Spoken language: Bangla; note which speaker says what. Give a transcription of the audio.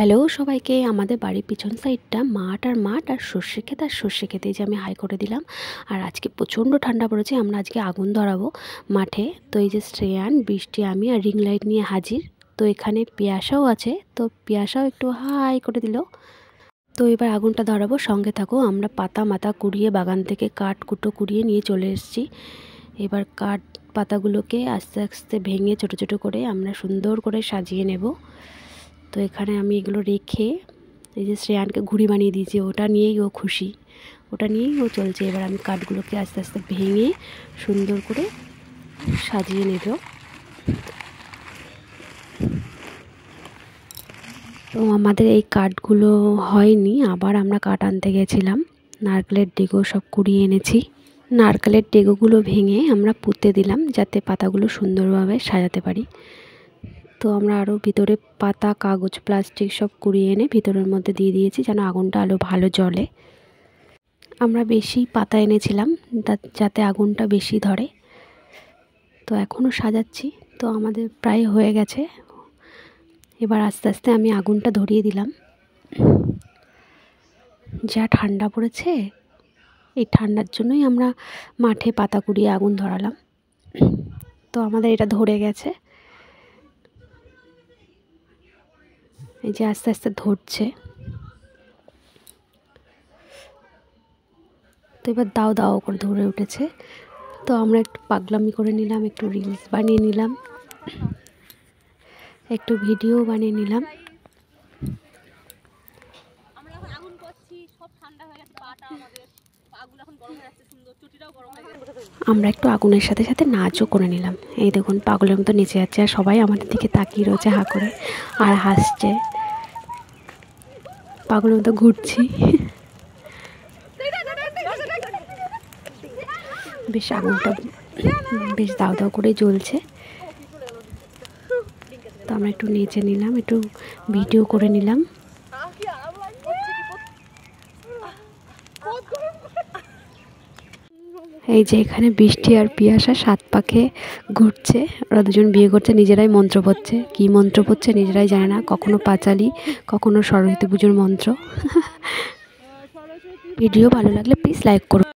Speaker 1: হ্যালো সবাইকে। আমাদের বাড়ির পিছন সাইডটা মাঠ আর সর্ষে ক্ষেত এই যে আমি হাই করে দিলাম। আর আজকে প্রচণ্ড ঠান্ডা পড়েছে, আমরা আজকে আগুন ধরাবো মাঠে। তো এই যে শ্রেয়ান, বৃষ্টি, আমি আর রিং লাইট নিয়ে হাজির। তো এখানে পিয়াসাও আছে, তো পিয়াসাও একটু হাই করে দিল। তো এবার আগুনটা ধরাবো, সঙ্গে থাকো। আমরা পাতা মাথা কুড়িয়ে বাগান থেকে কাঠ কুটো কুড়িয়ে নিয়ে চলে এসেছি। এবার কাঠ পাতাগুলোকে আস্তে আস্তে ভেঙে ছোট ছোট করে আমরা সুন্দর করে সাজিয়ে নেব। তো এখানে আমি এগুলো রেখে এই যে শ্রেয়ানকে ঘুড়ি বানিয়ে দিয়েছি, ওটা নিয়েই ও খুশি, ওটা নিয়েই ও চলছে। এবার আমি কাঠগুলোকে আস্তে আস্তে ভেঙে সুন্দর করে সাজিয়ে নেব। তো আমাদের এই কাঠগুলো হয়নি, আবার আমরা কাঠ আনতে গেছিলাম। নারকেলের ডেগো সব কুড়িয়ে এনেছি। নারকেলের ডেগোগুলো ভেঙে আমরা পুঁতে দিলাম, যাতে পাতাগুলো সুন্দরভাবে সাজাতে পারি। তো আমরা আরও ভিতরে পাতা, কাগজ, প্লাস্টিক সব কুড়িয়ে এনে ভিতরের মধ্যে দিয়ে দিয়েছি, যেন আগুনটা আলো ভালো জ্বলে। আমরা বেশি পাতা এনেছিলাম যাতে আগুনটা বেশি ধরে। তো এখনও সাজাচ্ছি, তো আমাদের প্রায় হয়ে গেছে। এবার আস্তে আস্তে আমি আগুনটা ধরিয়ে দিলাম। যা ঠান্ডা পড়েছে, এই ঠান্ডার জন্যই আমরা মাঠে পাতা কুড়িয়ে আগুন ধরালাম। তো আমাদের এটা ধরে গেছে, এই যে আস্তে আস্তে ধরছে। তো এবার দাও দাও করে ধরে উঠেছে। তো আমরা একটু পাগলামি করে নিলাম, একটু রিলস বানিয়ে নিলাম, একটু ভিডিও বানিয়ে নিলাম। আমরা একটু আগুনের সাথে সাথে নাচও করে নিলাম। এই দেখুন, পাগলের মতো নেচে যাচ্ছে, আর সবাই আমাদের দিকে তাকিয়ে রয়েছে হা করে আর হাসছে। পাগলের মতো ঘুরছি। বেশ আগুনটা বেশ দাও দাও করে জ্বলছে। তো আমরা একটু নেচে নিলাম, একটু ভিডিও করে নিলাম। এই যে এখানে বৃষ্টি আর পিয়াসা সাত পাকে ঘুরছে, ওরা দুজন বিয়ে করছে, নিজেরাই মন্ত্র পড়ছে। কী মন্ত্র পড়ছে নিজেরাই জানে না, কখনো পাঁচালি, কখনো সরস্বতী পুজোর মন্ত্র। ভিডিও ভালো লাগলে প্লিজ লাইক করুন।